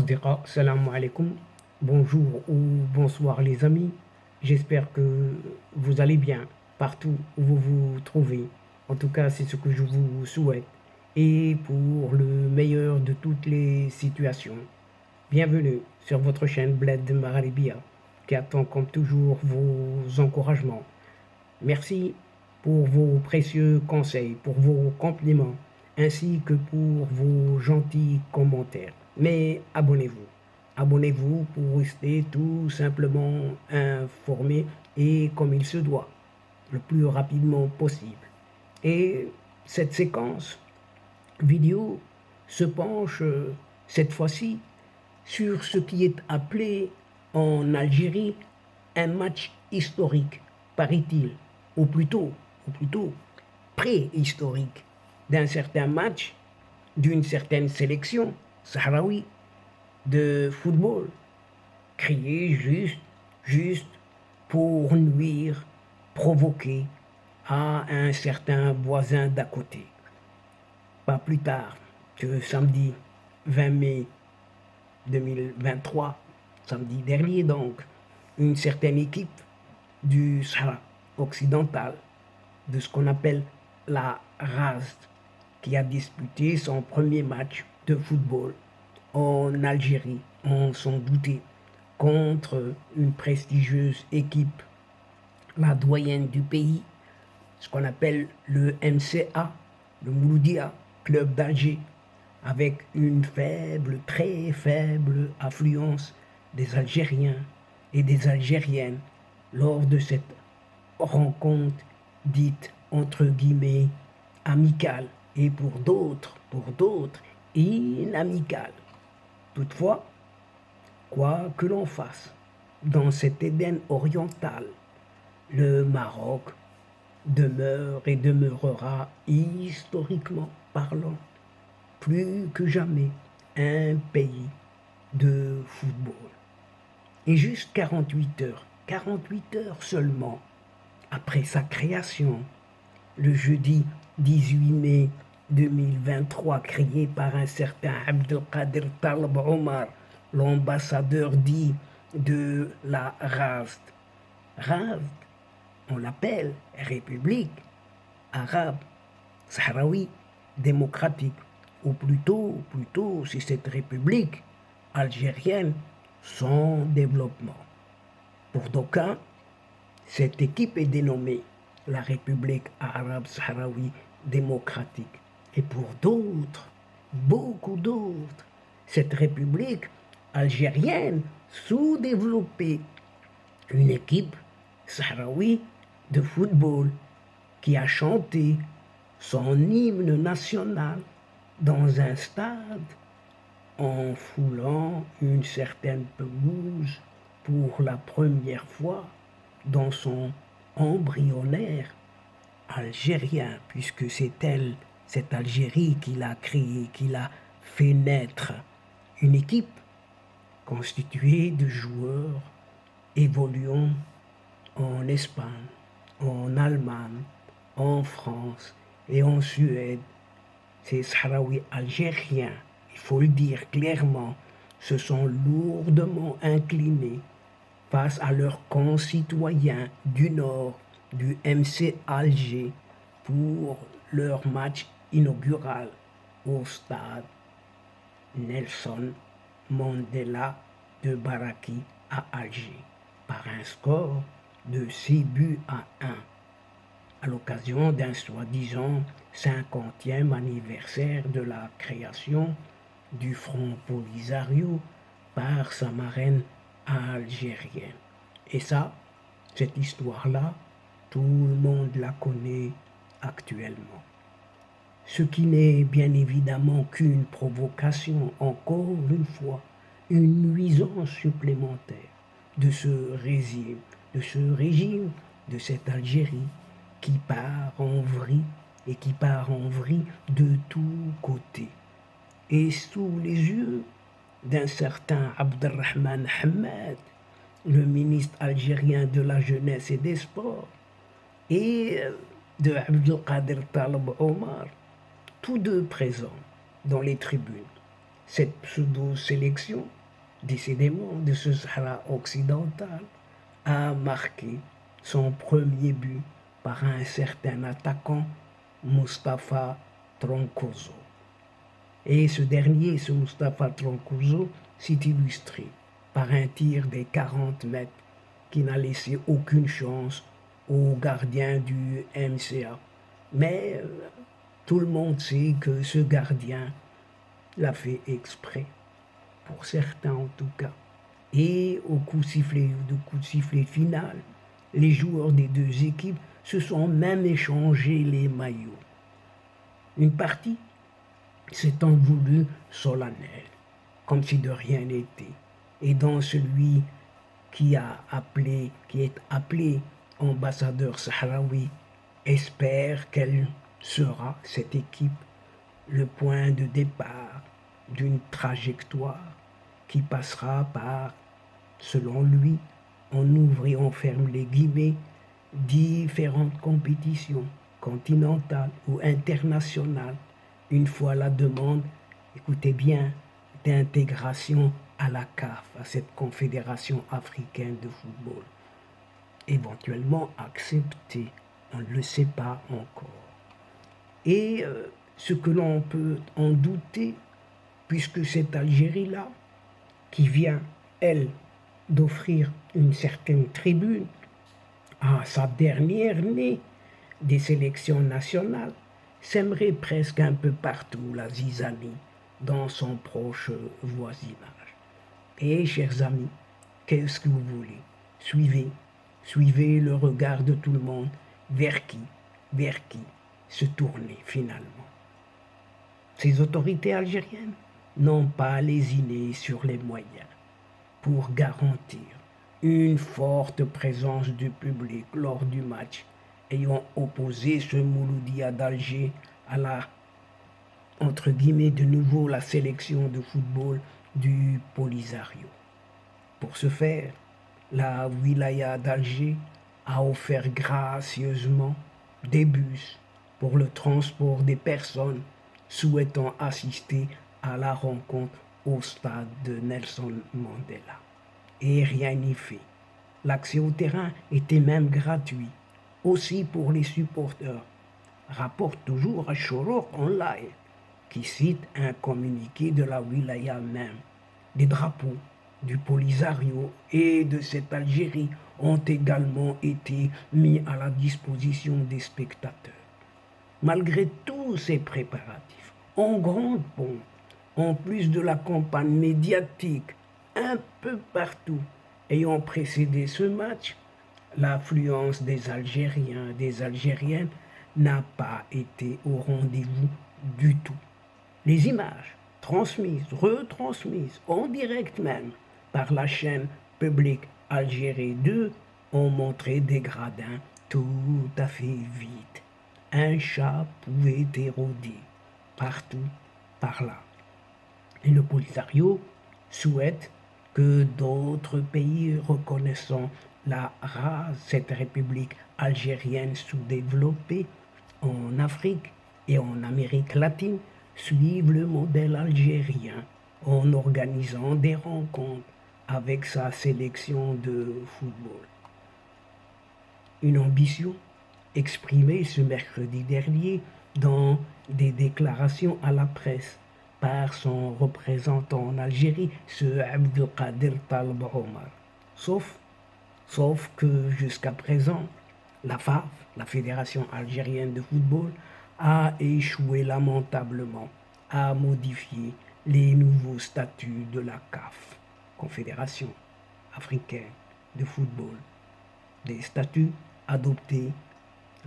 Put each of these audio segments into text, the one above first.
الأصدقاء السلام عليكم. Bonjour ou bonsoir les amis. J'espère que vous allez bien partout où vous vous trouvez. En tout cas, c'est ce que je vous souhaite. Et pour le meilleur de toutes les situations. Bienvenue sur votre chaîne Bled Maralibia qui attend comme toujours vos encouragements. Merci pour vos précieux conseils, pour vos compliments, ainsi que pour vos gentils commentaires. Mais abonnez-vous. Abonnez-vous pour rester tout simplement informé et comme il se doit, le plus rapidement possible. Et cette séquence vidéo se penche cette fois-ci sur ce qui est appelé en Algérie un match historique, paraît-il, ou plutôt préhistorique, d'un certain match, d'une certaine sélection sahraoui de football, créé juste pour nuire, provoquer à un certain voisin d'à côté. Pas plus tard que samedi 20 mai 2023, samedi dernier donc, une certaine équipe du Sahara occidental, de ce qu'on appelle la RASD, qui a disputé son premier match de football en Algérie, on s'en doutait, contre une prestigieuse équipe, la doyenne du pays, ce qu'on appelle le MCA, le Mouloudia Club d'Alger, avec une faible, très faible affluence des Algériens et des Algériennes lors de cette rencontre dite entre guillemets amicale et pour d'autres inamicale. Toutefois, quoi que l'on fasse, dans cet Éden oriental, le Maroc demeure et demeurera historiquement parlant plus que jamais un pays de football. Et juste 48 heures seulement après sa création, le jeudi 18 mai 2023, créé par un certain Abdelkader Taleb Omar, l'ambassadeur dit de la RASD. RASD, on l'appelle République arabe sahraoui démocratique, ou plutôt c'est cette république algérienne sans développement. Pour d'aucuns, cette équipe est dénommée la République arabe sahraoui démocratique. Et pour d'autres, beaucoup d'autres, cette république algérienne sous-développée, une équipe sahraoui de football qui a chanté son hymne national dans un stade en foulant une certaine pelouse pour la première fois dans son embryonnaire algérien, puisque c'est elle, cette Algérie qui l'a créée, qui l'a fait naître. Une équipe constituée de joueurs évoluant en Espagne, en Allemagne, en France et en Suède. Ces Sahraouis algériens, il faut le dire clairement, se sont lourdement inclinés face à leurs concitoyens du Nord du MC Alger pour leur match inaugural au stade Nelson Mandela de Baraki à Alger par un score de 6 buts à 1 à l'occasion d'un soi-disant 50e anniversaire de la création du Front Polisario par sa marraine algérienne. Et ça, cette histoire-là, tout le monde la connaît actuellement. Ce qui n'est bien évidemment qu'une provocation, encore une fois, une nuisance supplémentaire de ce régime, de cette Algérie qui part en vrille et qui part en vrille de tous côtés. Et sous les yeux d'un certain Abdelrahman Hamad, le ministre algérien de la Jeunesse et des Sports, et de Abdelkader Taleb Omar, tous deux présents dans les tribunes. Cette pseudo-sélection décidément de ce Sahara occidental, a marqué son premier but par un certain attaquant, Mustapha Troncoso. Et ce Mustapha Troncoso, s'est illustré par un tir des 40 mètres qui n'a laissé aucune chance au gardien du MCA. Mais tout le monde sait que ce gardien l'a fait exprès, pour certains en tout cas. Et au coup de sifflet final, les joueurs des deux équipes se sont même échangés les maillots. Une partie s'étant voulu solennelle, comme si de rien n'était. Et dans celui qui est appelé ambassadeur sahraoui, espère qu'elle sera, cette équipe, le point de départ d'une trajectoire qui passera par, selon lui, on ouvre et on ferme les guillemets, différentes compétitions continentales ou internationales, une fois la demande, écoutez bien, d'intégration à la CAF, à cette confédération africaine de football, éventuellement acceptée, on ne le sait pas encore. Et ce que l'on peut en douter, puisque cette Algérie-là, qui vient, elle, d'offrir une certaine tribune à sa dernière née des sélections nationales, sèmerait presque un peu partout la zizanie dans son proche voisinage. Et, chers amis, qu'est-ce que vous voulez? Suivez le regard de tout le monde. Vers qui se tourner finalement? Ces autorités algériennes n'ont pas lésiné sur les moyens pour garantir une forte présence du public lors du match ayant opposé ce Mouloudia d'Alger à la, entre guillemets, de nouveau la sélection de football du Polisario. Pour ce faire, la wilaya d'Alger a offert gracieusement des bus pour le transport des personnes souhaitant assister à la rencontre au stade de Nelson Mandela. Et rien n'y fait. L'accès au terrain était même gratuit, aussi pour les supporters, rapporte toujours à Shorouk Online, qui cite un communiqué de la wilaya même. Des drapeaux du Polisario et de cette Algérie ont également été mis à la disposition des spectateurs. Malgré tous ces préparatifs, en grande pompe, en plus de la campagne médiatique un peu partout ayant précédé ce match, l'affluence des Algériens, des Algériennes n'a pas été au rendez-vous du tout. Les images transmises, retransmises, en direct même, par la chaîne publique Algérie 2 ont montré des gradins tout à fait vides. Un chat pouvait éroder partout par là. Et le Polisario souhaite que d'autres pays reconnaissant la race, cette république algérienne sous-développée en Afrique et en Amérique latine, suivent le modèle algérien en organisant des rencontres avec sa sélection de football. Une ambition exprimée ce mercredi dernier dans des déclarations à la presse par son représentant en Algérie, ce Abdelkader Talb Omar. Sauf que jusqu'à présent, la FAF, la Fédération algérienne de football, a échoué lamentablement à modifier les nouveaux statuts de la CAF, Confédération africaine de football. Des statuts adoptés,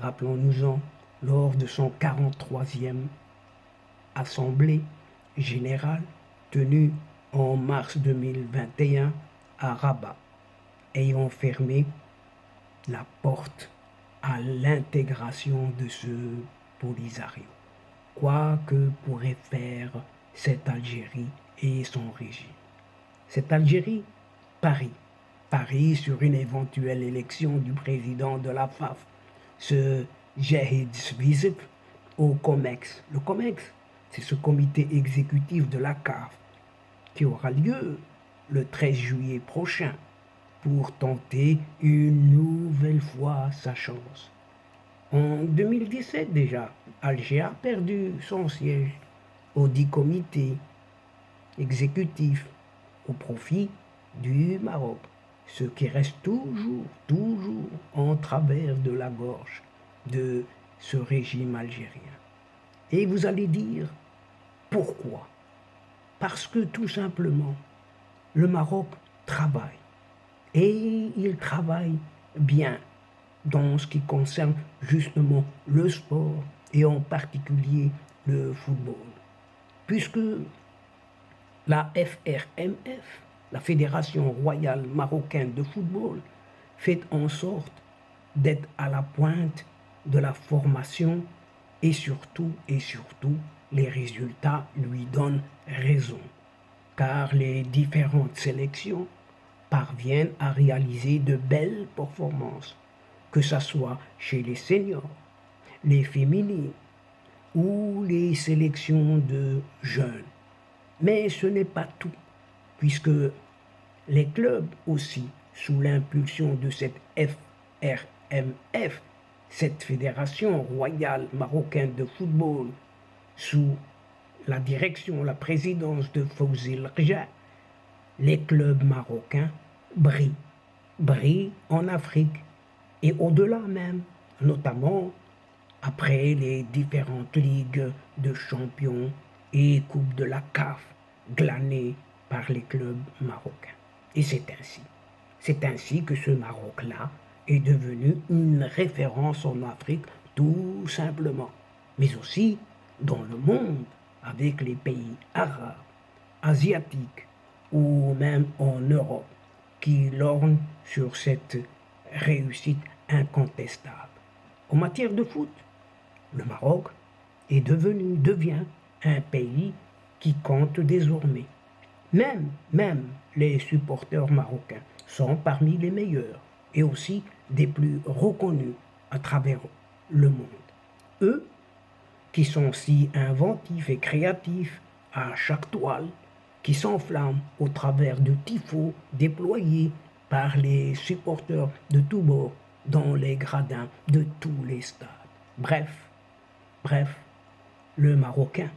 rappelons-nous-en, lors de son 43e Assemblée générale tenue en mars 2021 à Rabat, ayant fermé la porte à l'intégration de ce Polisario. Quoi que pourrait faire cette Algérie et son régime. Cette Algérie parie sur une éventuelle élection du président de la FAF, ce Jahid Sbizek, au COMEX. Le COMEX, c'est ce comité exécutif de la CAF qui aura lieu le 13 juillet prochain pour tenter une nouvelle fois sa chance. En 2017 déjà, Alger a perdu son siège au dit comité exécutif au profit du Maroc, ce qui reste toujours en travers de la gorge de ce régime algérien. Et vous allez dire, pourquoi? Parce que tout simplement, le Maroc travaille. Et il travaille bien dans ce qui concerne justement le sport et en particulier le football. Puisque la FRMF, la Fédération royale marocaine de football, fait en sorte d'être à la pointe de la formation et surtout, les résultats lui donnent raison, car les différentes sélections parviennent à réaliser de belles performances, que ce soit chez les seniors, les féminines ou les sélections de jeunes. Mais ce n'est pas tout, puisque les clubs aussi, sous l'impulsion de cette FRMF, cette Fédération royale marocaine de football, sous la direction, la présidence de Fawzi El-Rja, les clubs marocains brillent en Afrique et au-delà même, notamment après les différentes ligues de champions et coupes de la CAF glanées par les clubs marocains. Et c'est ainsi que ce Maroc-là est devenu une référence en Afrique tout simplement, mais aussi dans le monde avec les pays arabes, asiatiques ou même en Europe qui lorgnent sur cette réussite incontestable. En matière de foot, le Maroc devient un pays qui compte désormais. Même les supporters marocains sont parmi les meilleurs et aussi des plus reconnus à travers le monde. Eux qui sont si inventifs et créatifs à chaque toile, qui s'enflamment au travers de tifos déployés par les supporters de tous bords dans les gradins de tous les stades. Bref, le Marocain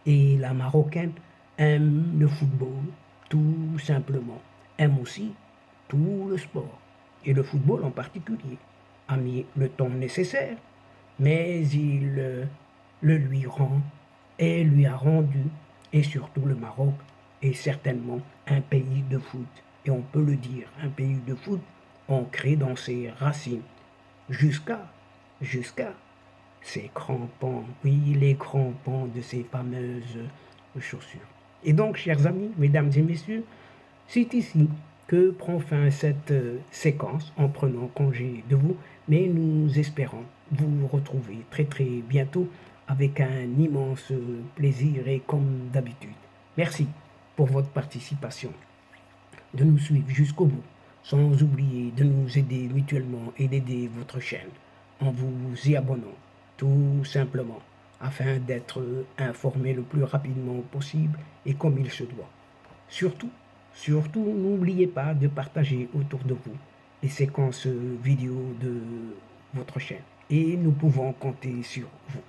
et la Marocaine aiment le football, tout simplement, aiment aussi tout le sport, et le football en particulier, a mis le temps nécessaire, mais il le lui rend et lui a rendu, et surtout le Maroc est certainement un pays de foot, et on peut le dire, un pays de foot ancré dans ses racines, jusqu'à ces crampons, oui, les crampons de ces fameuses chaussures. Et donc, chers amis, mesdames et messieurs, c'est ici que prend fin cette séquence en prenant congé de vous, mais nous espérons vous retrouver très bientôt avec un immense plaisir et comme d'habitude. Merci pour votre participation, de nous suivre jusqu'au bout, sans oublier de nous aider mutuellement et d'aider votre chaîne en vous y abonnant, tout simplement, afin d'être informé le plus rapidement possible et comme il se doit. Surtout, n'oubliez pas de partager autour de vous les séquences vidéo de votre chaîne et nous pouvons compter sur vous.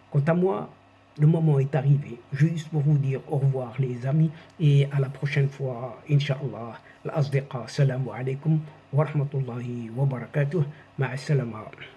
Quant à moi, le moment est arrivé, juste pour vous dire au revoir les amis et à la prochaine fois, Inch'Allah. الأصدقاء السلام عليكم ورحمة الله وبركاته مع السلامة.